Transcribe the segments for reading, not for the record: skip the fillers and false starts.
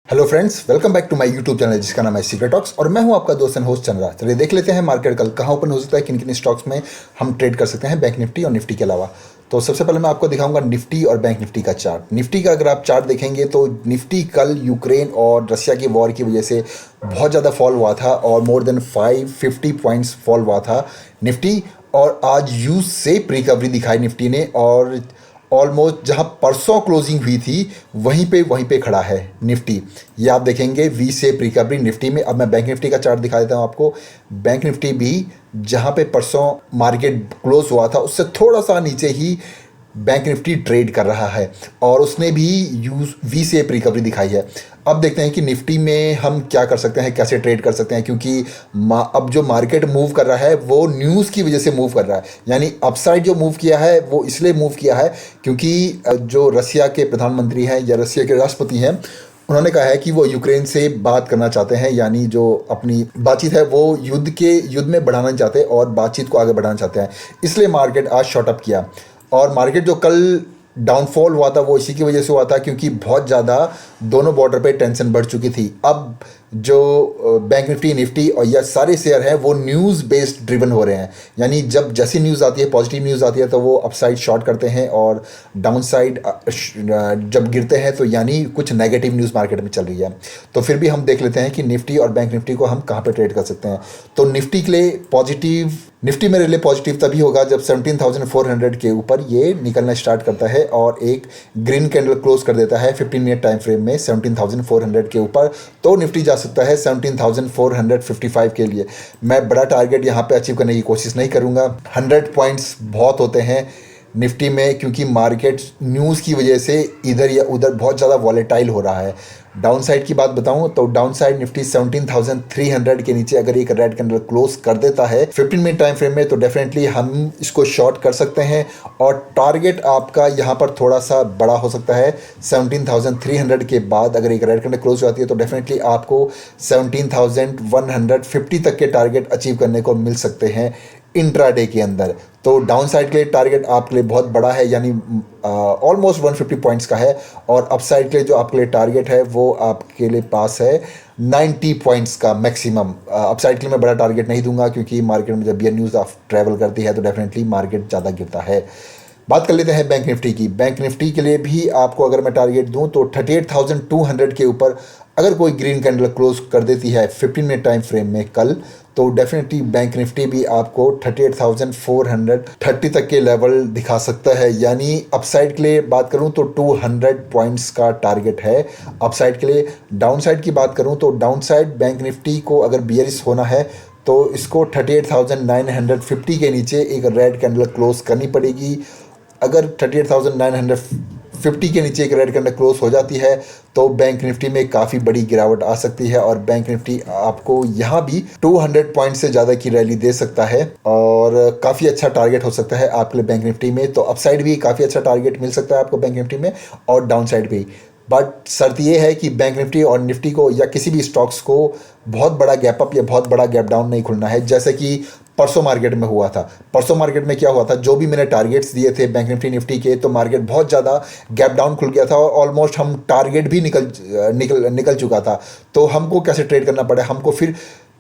Hello friends, welcome back to my YouTube channel जिसका नाम है सीक्रेट टॉक्स और मैं हूं आपका दोस्त एंड होस्ट चंद्रा। चलिए देख लेते हैं मार्केट कल कहां ओपन हो सकता है, किन किन स्टॉक्स में हम ट्रेड कर सकते हैं बैंक निफ्टी और निफ्टी के अलावा। तो सबसे पहले मैं आपको दिखाऊंगा निफ्टी और बैंक निफ्टी का चार्ट। निफ्टी का अगर आप चार्ट देखेंगे तो निफ्टी कल यूक्रेन और रशिया की वॉर की वजह से बहुत ज़्यादा फॉल हुआ था और मोर देन 550 पॉइंट्स फॉल हुआ था निफ्टी। और आज यू से रिकवरी दिखाई निफ्टी ने और ऑलमोस्ट जहां परसों क्लोजिंग हुई थी वहीं पे खड़ा है निफ्टी। ये आप देखेंगे वी शेप रिकवरी निफ्टी में। अब मैं बैंक निफ्टी का चार्ट दिखा देता हूं आपको। बैंक निफ्टी भी जहां पे परसों मार्केट क्लोज हुआ था उससे थोड़ा सा नीचे ही बैंक निफ्टी ट्रेड कर रहा है और उसने भी वी शेप रिकवरी दिखाई है। अब देखते हैं कि निफ्टी में हम क्या कर सकते हैं, कैसे ट्रेड कर सकते हैं, क्योंकि अब जो मार्केट मूव कर रहा है वो न्यूज़ की वजह से मूव कर रहा है। यानी अपसाइड जो मूव किया है वो इसलिए मूव किया है क्योंकि जो रसिया के प्रधानमंत्री हैं या रसिया के राष्ट्रपति हैं उन्होंने कहा है कि वो यूक्रेन से बात करना चाहते हैं। यानी जो अपनी बातचीत है वो युद्ध में बढ़ाना चाहते हैं और बातचीत को आगे बढ़ाना चाहते हैं। इसलिए मार्केट आज शॉर्ट अप किया और मार्केट जो कल डाउनफॉल हुआ था वो इसी की वजह से हुआ था क्योंकि बहुत ज़्यादा दोनों बॉर्डर पे टेंशन बढ़ चुकी थी। अब जो बैंक निफ्टी निफ्टी और यह सारे शेयर हैं वो न्यूज़ बेस्ड ड्रिवन हो रहे हैं। यानी जब जैसी न्यूज़ आती है, पॉजिटिव न्यूज़ आती है तो वो अपसाइड शॉर्ट करते हैं और डाउन साइड जब गिरते हैं तो यानी कुछ नेगेटिव न्यूज़ मार्केट में चल रही है। तो फिर भी हम देख लेते हैं कि निफ्टी और बैंक निफ्टी को हम कहाँ पे ट्रेड कर सकते हैं। तो निफ्टी मेरे लिए पॉजिटिव तभी होगा जब 17,400 के ऊपर ये निकलना स्टार्ट करता है और एक ग्रीन कैंडल क्लोज कर देता है 15 मिनट टाइम फ्रेम में 17,400 के ऊपर। तो निफ्टी जा सकता है 17,455 के लिए। मैं बड़ा टारगेट यहाँ पे अचीव करने की कोशिश नहीं करूँगा। 100 पॉइंट्स बहुत होते हैं निफ्टी में क्योंकि मार्केट न्यूज़ की वजह से इधर या उधर बहुत ज़्यादा वॉलेटाइल हो रहा है। डाउन साइड की बात बताऊं तो डाउन साइड निफ्टी 17,300 के नीचे अगर एक रेड कैंडल क्लोज कर देता है 15 मिनट टाइम फ्रेम में तो डेफिनेटली हम इसको शॉर्ट कर सकते हैं और टारगेट आपका यहाँ पर थोड़ा सा बड़ा हो सकता है। 17,300 के बाद अगर एक रेड कैंडल क्लोज हो जाती है तो डेफिनेटली आपको 17,150 तक के टारगेट अचीव करने को मिल सकते हैं इंट्राडे के अंदर। तो डाउन साइड के लिए टारगेट आपके लिए बहुत बड़ा है यानी ऑलमोस्ट 150 पॉइंट्स का है और अपसाइड के लिए जो आपके लिए टारगेट है वो आपके लिए पास है 90 पॉइंट्स का मैक्सिमम। अपसाइड के लिए मैं बड़ा टारगेट नहीं दूंगा क्योंकि मार्केट में जब बियर न्यूज़ आप ट्रैवल करती है तो डेफिनेटली मार्केट ज़्यादा गिरता है। बात कर लेते हैं बैंक निफ्टी की। बैंक निफ्टी के लिए भी आपको अगर मैं टारगेट दूं तो 38,200 के ऊपर अगर कोई ग्रीन कैंडल क्लोज कर देती है 15 मिनट टाइम फ्रेम में कल तो डेफिनेटली बैंक निफ्टी भी आपको 38,430 तक के लेवल दिखा सकता है। यानी अपसाइड के लिए बात करूं तो 200 पॉइंट्स का टारगेट है अपसाइड के लिए। डाउन साइड की बात करूं तो डाउन साइड बैंक निफ्टी को अगर बियरिश होना है तो इसको 38,950 के नीचे एक रेड कैंडल क्लोज करनी पड़ेगी। अगर 38,950 के नीचे एक रेड कैंडल क्लोज हो जाती है तो बैंक निफ्टी में काफ़ी बड़ी गिरावट आ सकती है और बैंक निफ्टी आपको यहाँ भी 200 पॉइंट से ज़्यादा की रैली दे सकता है और काफ़ी अच्छा टारगेट हो सकता है आपके लिए बैंक निफ्टी में। तो अपसाइड भी काफ़ी अच्छा टारगेट मिल सकता है आपको बैंक निफ्टी में और डाउन साइड भी। बट शर्त ये है कि बैंक निफ्टी और निफ्टी को या किसी भी स्टॉक्स को बहुत बड़ा गैप अप या बहुत बड़ा गैप डाउन नहीं खुलना है जैसे कि परसों मार्केट में हुआ था। परसों मार्केट में क्या हुआ था, जो भी मैंने टारगेट्स दिए थे बैंक निफ्टी निफ्टी के तो मार्केट बहुत ज़्यादा गैप डाउन खुल गया था और ऑलमोस्ट हम टारगेट भी निकल चुका था। तो हमको कैसे ट्रेड करना पड़ा, हमको फिर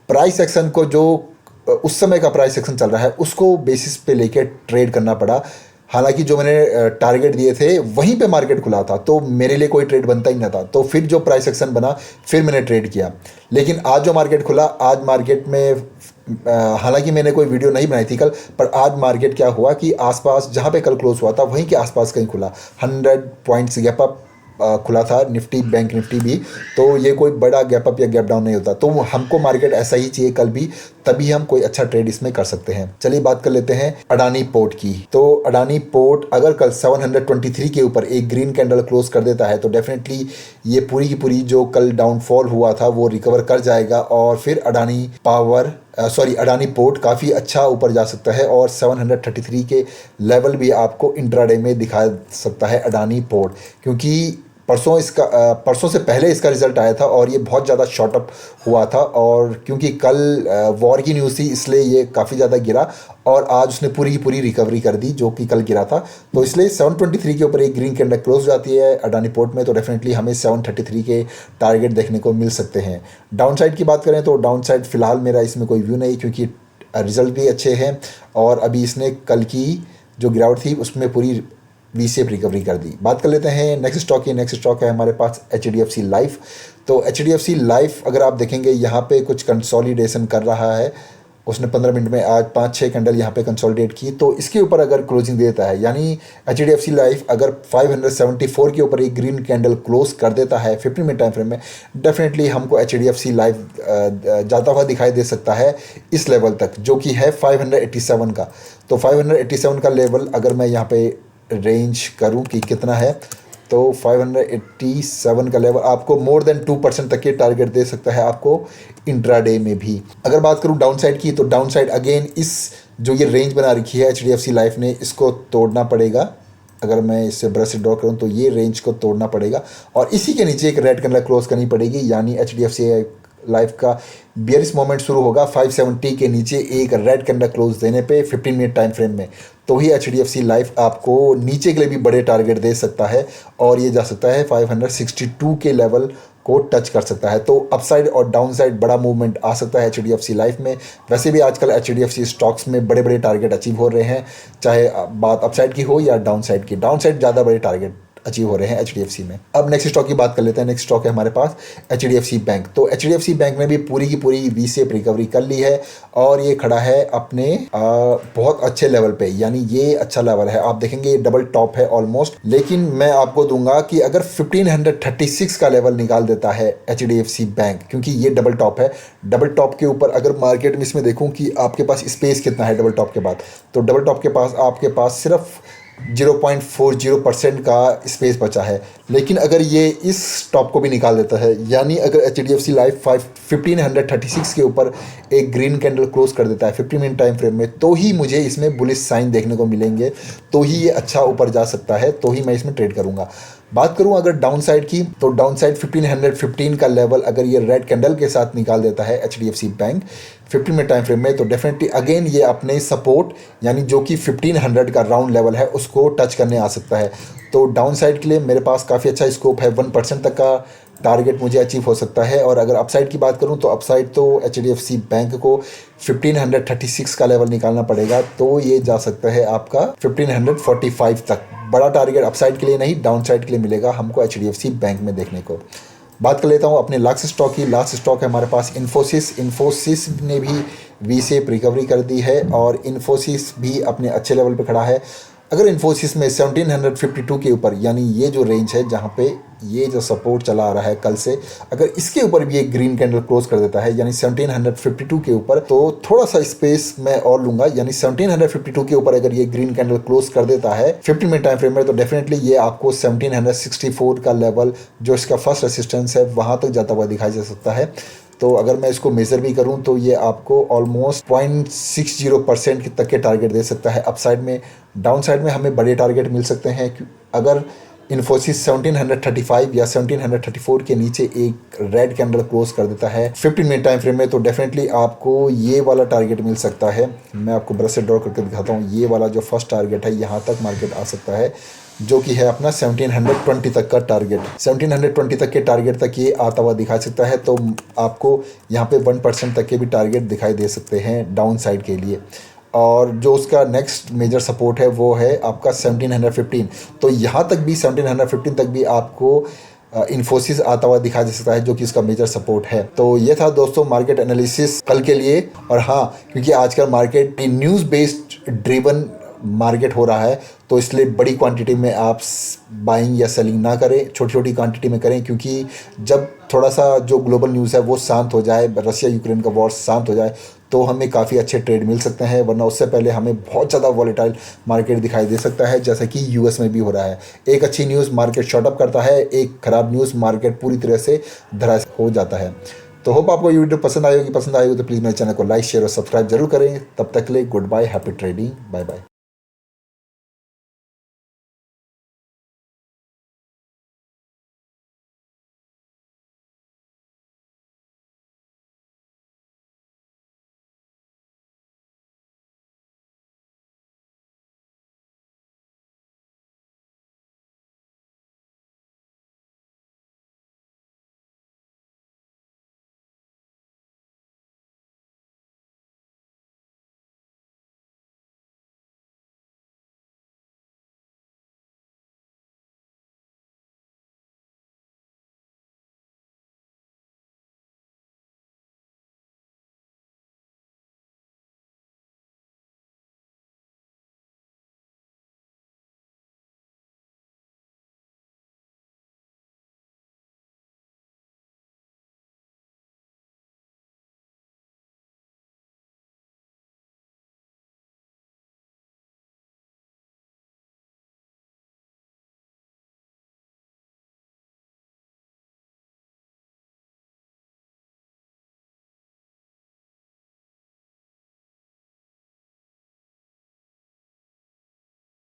प्राइस एक्शन को जो उस समय का प्राइस एक्शन चल रहा है उसको बेसिस पे लेके ट्रेड करना पड़ा। हालांकि जो मैंने टारगेट दिए थे वहीं पे मार्केट खुला था तो मेरे लिए कोई ट्रेड बनता ही ना था। तो फिर जो प्राइस एक्शन बना फिर मैंने ट्रेड किया। लेकिन आज जो मार्केट खुला, आज मार्केट में हालांकि मैंने कोई वीडियो नहीं बनाई थी कल, पर आज मार्केट क्या हुआ कि आसपास जहाँ पे कल क्लोज हुआ था वहीं के आसपास कहीं खुला। 100 पॉइंट्स गैप अप खुला था निफ्टी बैंक निफ्टी भी। तो ये कोई बड़ा गैप अप या गैप डाउन नहीं होता। तो हमको मार्केट ऐसा ही चाहिए कल भी, तभी हम कोई अच्छा ट्रेड इसमें कर सकते हैं। चलिए बात कर लेते हैं अडानी पोर्ट की। तो अडानी पोर्ट अगर कल 723 के ऊपर एक ग्रीन कैंडल क्लोज कर देता है तो डेफिनेटली ये पूरी की पूरी जो कल डाउनफॉल हुआ था वो रिकवर कर जाएगा और फिर अडानी पोर्ट काफ़ी अच्छा ऊपर जा सकता है और 733 के लेवल भी आपको इंट्राडे में दिखा सकता है अडानी पोर्ट। क्योंकि परसों से पहले इसका रिजल्ट आया था और ये बहुत ज़्यादा शॉर्ट अप हुआ था, और क्योंकि कल वॉर की न्यूज़ थी इसलिए ये काफ़ी ज़्यादा गिरा, और आज उसने पूरी की पूरी रिकवरी कर दी जो कि कल गिरा था। तो इसलिए 723 के ऊपर एक ग्रीन कैंडल क्लोज हो जाती है अडानी पोर्ट में, तो डेफिनेटली हमें 733 के टारगेट देखने को मिल सकते हैं। डाउन साइड की बात करें तो डाउन साइड फ़िलहाल मेरा इसमें कोई व्यू नहीं, क्योंकि रिजल्ट भी अच्छे हैं और अभी इसने कल की जो गिरावट थी उसमें पूरी वी शेप रिकवरी कर दी। बात कर लेते हैं नेक्स्ट स्टॉक की। नेक्स्ट स्टॉक है हमारे पास HDFC लाइफ। तो HDFC लाइफ अगर आप देखेंगे यहाँ पे कुछ कंसोलिडेशन कर रहा है, उसने 15 मिनट में आज 5-6 कैंडल यहाँ पे कंसोलिडेट की, तो इसके ऊपर अगर क्लोजिंग देता है, यानी HDFC लाइफ अगर 574 के ऊपर एक ग्रीन कैंडल क्लोज कर देता है 15 मिनट टाइम फ्रेम में, डेफिनेटली हमको HDFC लाइफ जाता हुआ दिखाई दे सकता है इस लेवल तक, जो कि है 587 का। तो 587 का लेवल अगर मैं यहाँ पे रेंज करूं कि कितना है, तो 587 का लेवल आपको मोर देन 2% तक के टारगेट दे सकता है आपको इंट्राडे में भी। अगर बात करूं डाउन साइड की, तो डाउन साइड अगेन इस जो ये रेंज बना रखी है HDFC लाइफ ने, इसको तोड़ना पड़ेगा। अगर मैं इससे ब्रश से ड्रॉ करूं तो ये रेंज को तोड़ना पड़ेगा और इसी के नीचे एक रेड कैंडल क्लोज करनी पड़ेगी, यानी HDFC लाइफ का बियरिश मोमेंट शुरू होगा 570 के नीचे एक रेड कैंडल क्लोज देने पे 15 मिनट टाइम फ्रेम में, तो ही HDFC लाइफ आपको नीचे के लिए भी बड़े टारगेट दे सकता है और ये जा सकता है 562 के लेवल को टच कर सकता है। तो अपसाइड और डाउन साइड बड़ा मूवमेंट आ सकता है HDFC लाइफ में। वैसे भी आजकल HDFC स्टॉक्स में बड़े बड़े टारगेट अचीव हो रहे हैं, चाहे बात अपसाइड की हो या डाउन साइड की। डाउन साइड ज़्यादा बड़े टारगेट अचीव हो रहे हैं HDFC में। अब नेक्स्ट स्टॉक की बात कर लेते हैं। नेक्स्ट स्टॉक है हमारे पास HDFC बैंक। तो HDFC बैंक ने भी पूरी की पूरी वी शेप रिकवरी कर ली है और ये खड़ा है अपने बहुत अच्छे लेवल पे, यानी ये अच्छा लेवल है। आप देखेंगे ये डबल टॉप है ऑलमोस्ट, लेकिन मैं आपको दूंगा कि अगर 1536 का लेवल निकाल देता है HDFC बैंक, क्योंकि ये डबल टॉप है, डबल टॉप के ऊपर अगर मार्केट में इसमें देखूं कि आपके पास स्पेस कितना है डबल टॉप के बाद, तो डबल टॉप के पास आपके पास सिर्फ 0.40% का स्पेस बचा है। लेकिन अगर ये इस टॉप को भी निकाल देता है, यानी अगर HDFC लाइफ 1536 के ऊपर एक ग्रीन कैंडल क्लोज कर देता है 15 मिनट टाइम फ्रेम में, तो ही मुझे इसमें बुलिश साइन देखने को मिलेंगे, तो ही ये अच्छा ऊपर जा सकता है, तो ही मैं इसमें ट्रेड करूंगा। बात करूं अगर डाउन साइड की, तो डाउन साइड 1515 का लेवल अगर ये रेड कैंडल के साथ निकाल देता है HDFC bank 15 minute time frame में, तो डेफिनेटली अगेन ये अपने सपोर्ट यानी जो कि 1500 का राउंड लेवल है उसको टच करने आ सकता है। तो डाउन साइड के लिए मेरे पास काफ़ी अच्छा स्कोप है, 1% तक का टारगेट मुझे अचीव हो सकता है। और अगर अपसाइड की बात करूं तो अपसाइड तो HDFC बैंक को 1536 का लेवल निकालना पड़ेगा, तो ये जा सकता है आपका 1545 तक। बड़ा टारगेट अपसाइड के लिए नहीं, डाउन साइड के लिए मिलेगा हमको HDFC बैंक में देखने को। बात कर लेता हूँ अपने लास्ट स्टॉक की। लास्ट स्टॉक है हमारे पास इन्फोसिस। इन्फोसिस ने भी वी शेप रिकवरी कर दी है और इन्फोसिस भी अपने अच्छे लेवल पे खड़ा है। अगर इन्फोसिस में 1752 के ऊपर, यानी ये जो रेंज है जहाँ पे ये जो सपोर्ट चला आ रहा है कल से, अगर इसके ऊपर भी एक ग्रीन कैंडल क्लोज कर देता है यानी 1752 के ऊपर, तो थोड़ा सा स्पेस मैं और लूंगा, यानी 1752 के ऊपर अगर ये ग्रीन कैंडल क्लोज कर देता है 15 मिनट टाइम फ्रेम में, तो डेफिनेटली ये आपको 1764 का लेवल जो इसका फर्स्ट रेसिस्टेंस है वहाँ तक जाता हुआ दिखाई जा सकता है। तो अगर मैं इसको मेज़र भी करूं तो ये आपको ऑलमोस्ट 0.60% तक के टारगेट दे सकता है अपसाइड में। डाउन साइड में हमें बड़े टारगेट मिल सकते हैं अगर इन्फोसिस 1735 या 1734 के नीचे एक रेड कैंडल क्लोज कर देता है 15 मिनट टाइम फ्रेम में, तो डेफिनेटली आपको ये वाला टारगेट मिल सकता है। मैं आपको ब्रश से ड्रॉ करके दिखाता हूँ। ये वाला जो फर्स्ट टारगेट है यहाँ तक मार्केट आ सकता है, जो कि है अपना 1720 तक का टारगेट। 1720 तक के टारगेट तक ये आता हुआ दिखा सकता है, तो आपको यहाँ पे 1% तक के भी टारगेट दिखाई दे सकते हैं डाउन साइड के लिए। और जो उसका नेक्स्ट मेजर सपोर्ट है वो है आपका 1715। तो यहाँ तक भी 1715 तक भी आपको इन्फोसिस आता हुआ दिखा जा सकता है, जो कि इसका मेजर सपोर्ट है। तो ये था दोस्तों मार्केट एनालिसिस कल के लिए। और हाँ, क्योंकि आजकल market news based driven market हो रहा है, तो इसलिए बड़ी क्वांटिटी में आप बाइंग या सेलिंग ना करें, छोटी छोटी क्वांटिटी में करें, क्योंकि जब थोड़ा सा जो ग्लोबल न्यूज़ है वो शांत हो जाए, रशिया यूक्रेन का वॉर शांत हो जाए, तो हमें काफ़ी अच्छे ट्रेड मिल सकते हैं। वरना उससे पहले हमें बहुत ज़्यादा वॉलेटाइल मार्केट दिखाई दे सकता है, जैसा कि यूएस में भी हो रहा है। एक अच्छी न्यूज़ मार्केट शॉर्ट अप करता है, एक ख़राब न्यूज़ मार्केट पूरी तरह से धराशायी हो जाता है। तो होप आपको ये वीडियो पसंद आएगी तो प्लीज़ मेरे चैनल को लाइक शेयर और सब्सक्राइब जरूर करें। तब तक के लिए good bye, happy trading, bye bye.